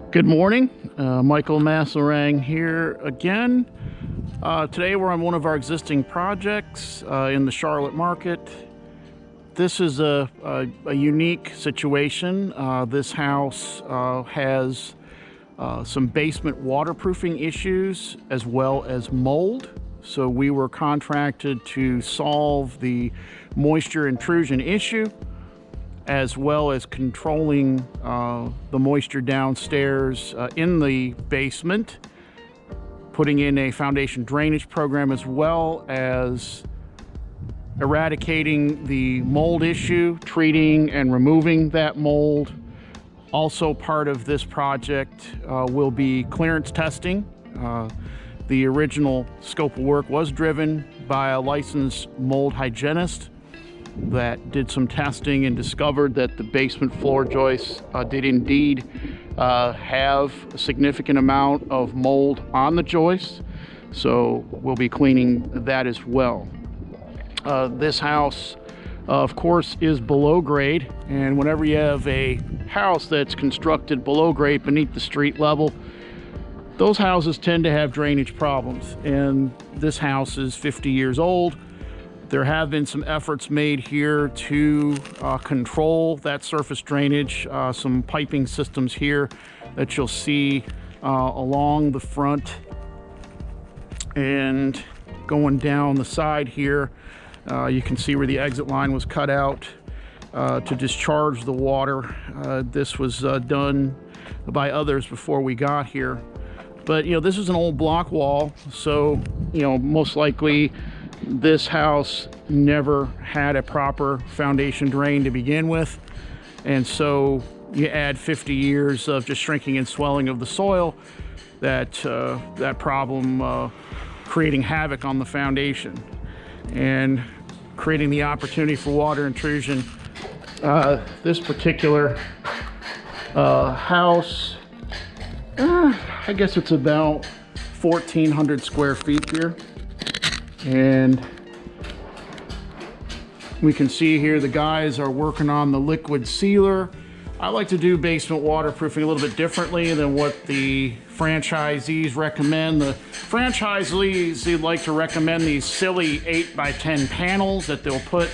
Good morning, Michael Masserang here again. Today we're on one of our existing projects in the Charlotte market. This is a unique situation. This house has some basement waterproofing issues as well as mold. So we were contracted to solve the moisture intrusion issue, as well as controlling the moisture downstairs in the basement, putting in a foundation drainage program, as well as eradicating the mold issue, treating and removing that mold. Also part of this project will be clearance testing. The original scope of work was driven by a licensed mold hygienist that did some testing and discovered that the basement floor joists did indeed have a significant amount of mold on the joists. So we'll be cleaning that as well. This house, of course, is below grade, and whenever you have a house that's constructed below grade beneath the street level, those houses tend to have drainage problems. And this house is 50 years old. There have been some efforts made here to control that surface drainage, some piping systems here that you'll see along the front and going down the side here. You can see where the exit line was cut out to discharge the water. This was done by others before we got here. But, you know, this is an old block wall, so, you know, most likely this house never had a proper foundation drain to begin with. And so you add 50 years of just shrinking and swelling of the soil, that problem creating havoc on the foundation and creating the opportunity for water intrusion. This particular house, I guess it's about 1,400 square feet here. And we can see here the guys are working on the liquid sealer. I like to do basement waterproofing a little bit differently than what the franchisees recommend. The franchisees, they like to recommend these silly 8x10 panels that they'll put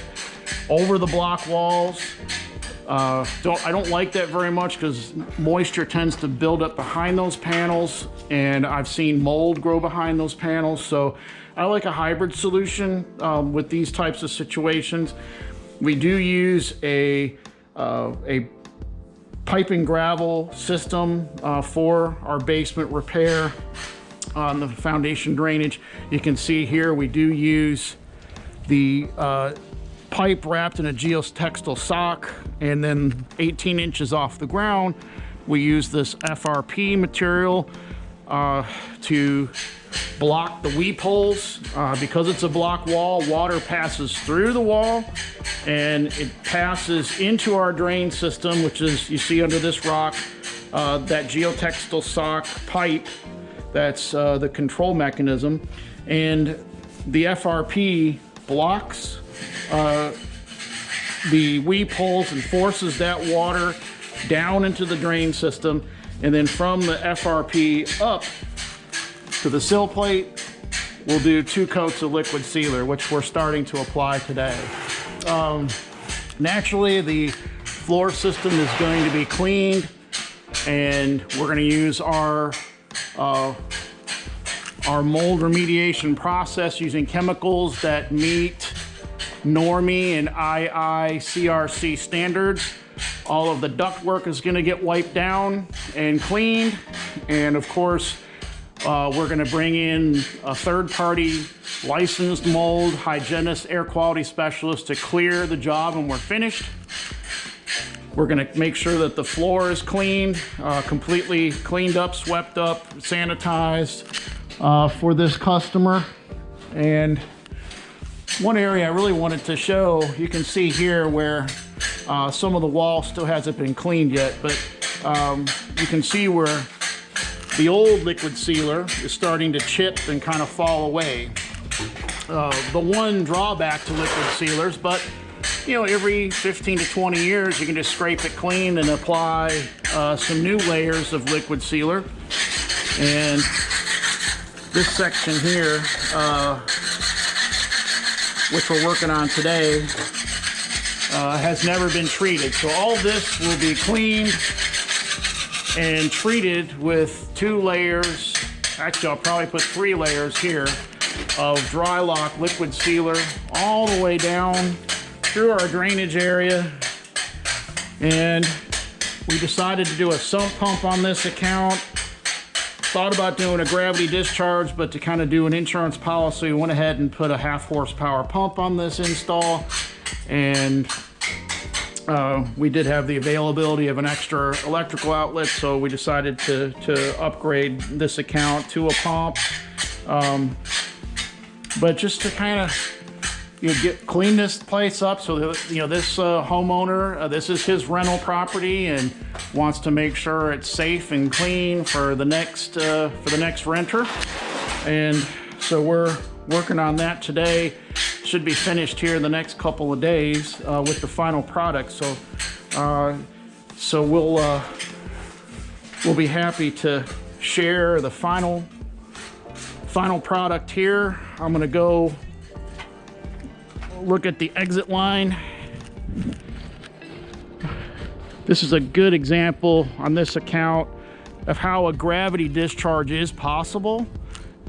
over the block walls. I don't like that very much because moisture tends to build up behind those panels, and I've seen mold grow behind those panels. So I like a hybrid solution with these types of situations. We do use a pipe and gravel system for our basement repair on the foundation drainage. You can see here we do use the pipe wrapped in a geotextile sock, and then 18 inches off the ground we use this FRP material to block the weep holes. Because it's a block wall, water passes through the wall and it passes into our drain system, which is, you see under this rock, that geotextile sock pipe. That's the control mechanism, and the FRP blocks the weep holes and forces that water down into the drain system, and then from the FRP up to the sill plate, we'll do 2 coats of liquid sealer, which we're starting to apply today. Naturally, the floor system is going to be cleaned, and we're going to use our mold remediation process using chemicals that meet NORME and IICRC standards. All of the ductwork is going to get wiped down and cleaned, and of course we're going to bring in a third-party licensed mold hygienist, air quality specialist to clear the job when we're finished. We're going to make sure that the floor is cleaned, completely cleaned up, swept up, sanitized for this customer. And one area I really wanted to show, you can see here where some of the wall still hasn't been cleaned yet, but you can see where the old liquid sealer is starting to chip and kind of fall away. The one drawback to liquid sealers, but you know, every 15 to 20 years, you can just scrape it clean and apply some new layers of liquid sealer. And this section here, which we're working on today, has never been treated. So all this will be cleaned and treated with 2 layers. Actually, I'll probably put 3 layers here of dry lock liquid sealer all the way down through our drainage area. And we decided to do a sump pump on this account. Thought about doing a gravity discharge, but to kind of do an insurance policy, we went ahead and put a 1/2 horsepower pump on this install. And we did have the availability of an extra electrical outlet, so we decided to upgrade this account to a pump. But just to kind of clean this place up, so that, you know, this homeowner, this is his rental property and wants to make sure it's safe and clean for the next renter. And so we're working on that today. Should be finished here in the next couple of days with the final product. So we'll be happy to share the final product here. I'm gonna go look at the exit line. This is a good example on this account of how a gravity discharge is possible.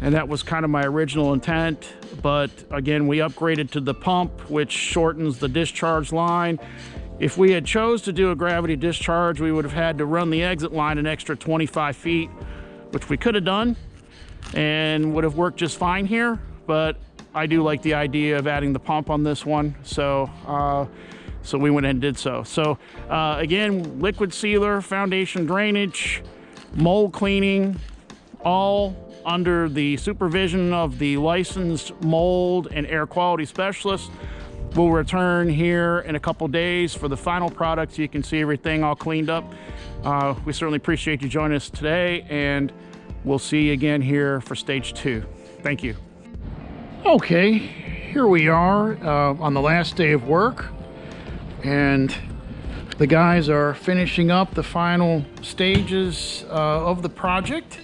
And that was kind of my original intent. But again, we upgraded to the pump, which shortens the discharge line. If we had chose to do a gravity discharge, we would have had to run the exit line an extra 25 feet, which we could have done and would have worked just fine here. But I do like the idea of adding the pump on this one. So we went ahead and did so. So again, liquid sealer, foundation drainage, mold cleaning, all under the supervision of the licensed mold and air quality specialist. We'll return here in a couple days for the final product so you can see everything all cleaned up. We certainly appreciate you joining us today, and we'll see you again here for stage 2. Thank you. Okay, here we are on the last day of work, and the guys are finishing up the final stages of the project.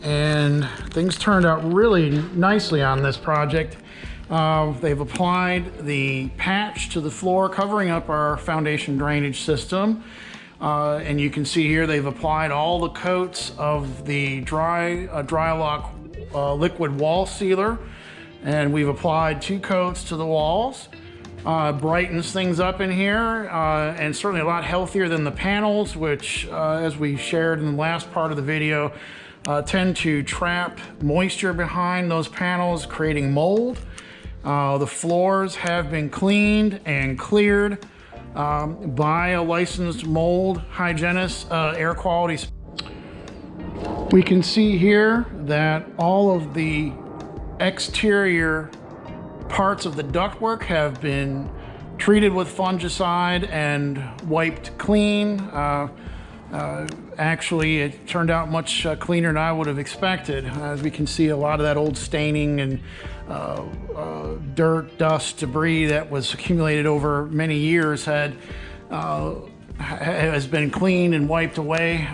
And things turned out really nicely on this project. They've applied the patch to the floor covering up our foundation drainage system. And you can see here they've applied all the coats of the dry lock liquid wall sealer. And we've applied 2 coats to the walls. Brightens things up in here, and certainly a lot healthier than the panels, which as we shared in the last part of the video, tend to trap moisture behind those panels, creating mold. The floors have been cleaned and cleared by a licensed mold hygienist, air quality. We can see here that all of the exterior parts of the ductwork have been treated with fungicide and wiped clean. Actually, it turned out much cleaner than I would have expected. As we can see, a lot of that old staining and dirt, dust, debris that was accumulated over many years has been cleaned and wiped away.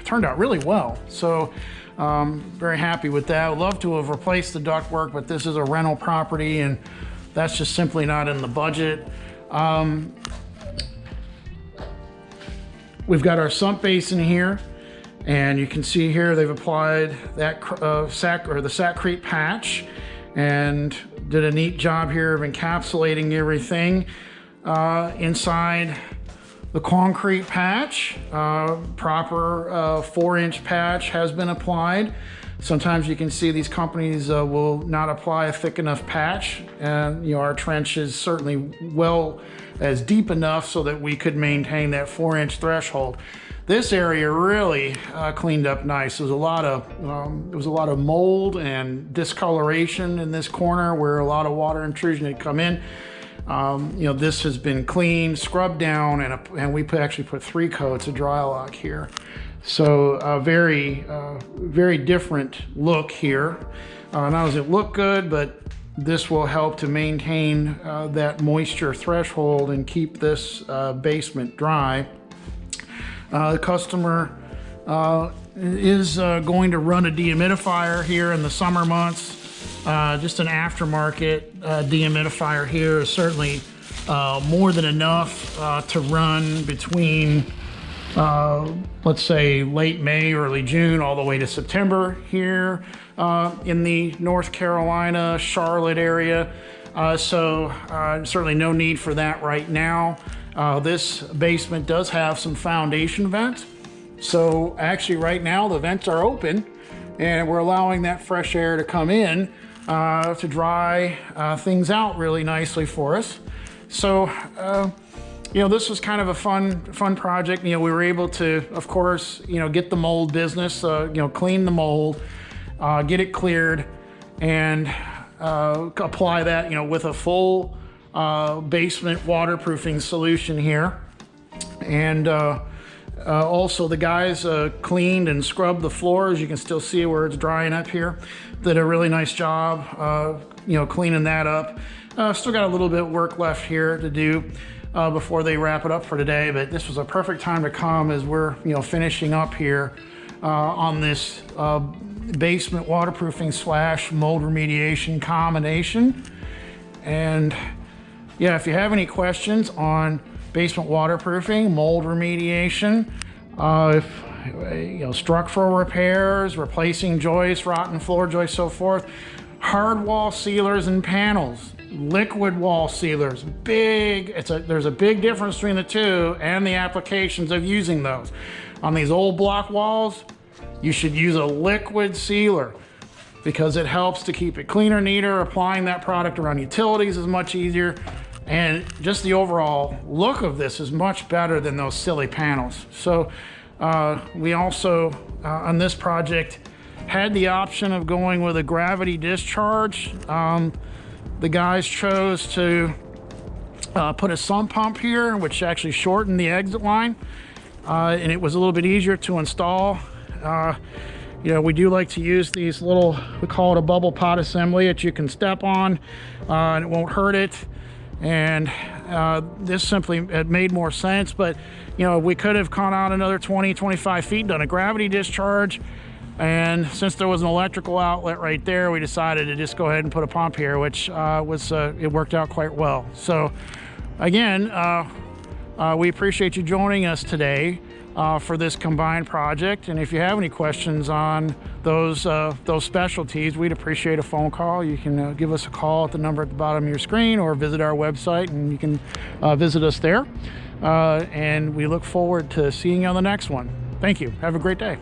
Turned out really well. So very happy with that. I'd love to have replaced the ductwork, but this is a rental property and that's just simply not in the budget. We've got our sump basin here, and you can see here they've applied that the Saccrete patch and did a neat job here of encapsulating everything inside the concrete patch. Proper 4-inch patch has been applied. Sometimes you can see these companies will not apply a thick enough patch, and you know, our trench is certainly as deep enough so that we could maintain that 4-inch threshold. This area really cleaned up nice. There was a lot of mold and discoloration in this corner where a lot of water intrusion had come in. You know, this has been cleaned, scrubbed down, and we actually put 3 coats of dry lock here. So a very different look here. Not only does it look good, but this will help to maintain that moisture threshold and keep this basement dry. The customer is going to run a dehumidifier here in the summer months. Just an aftermarket dehumidifier here is certainly more than enough to run between let's say late May, early June, all the way to September here in the North Carolina, Charlotte area. So certainly no need for that right now. This basement does have some foundation vents. So actually right now the vents are open and we're allowing that fresh air to come in to dry things out really nicely for us. So, you know, this was kind of a fun project. You know, we were able to, of course, you know, get the mold business, you know, clean the mold, get it cleared, and apply that, you know, with a full basement waterproofing solution here. And also the guys cleaned and scrubbed the floors. You can still see where it's drying up here. Did a really nice job, you know, cleaning that up. Still got a little bit of work left here to do before they wrap it up for today, but this was a perfect time to come as we're, you know, finishing up here on this basement waterproofing / mold remediation combination. And yeah, if you have any questions on basement waterproofing, mold remediation, you know, structural repairs, replacing joists, rotten floor joists, so forth, hard wall sealers and panels, liquid wall sealers, there's a big difference between the two and the applications of using those. On these old block walls, you should use a liquid sealer because it helps to keep it cleaner, neater. Applying that product around utilities is much easier, and just the overall look of this is much better than those silly panels. So we also on this project had the option of going with a gravity discharge. The guys chose to put a sump pump here, which actually shortened the exit line, and it was a little bit easier to install. You know, we do like to use these little, we call it a bubble pot assembly that you can step on and it won't hurt it. And this simply, it made more sense, but you know, we could have gone out another 20-25 feet, done a gravity discharge. And since there was an electrical outlet right there, we decided to just go ahead and put a pump here, which it worked out quite well. So again, we appreciate you joining us today for this combined project. And if you have any questions on those specialties, we'd appreciate a phone call. You can give us a call at the number at the bottom of your screen, or visit our website and you can visit us there. And we look forward to seeing you on the next one. Thank you. Have a great day.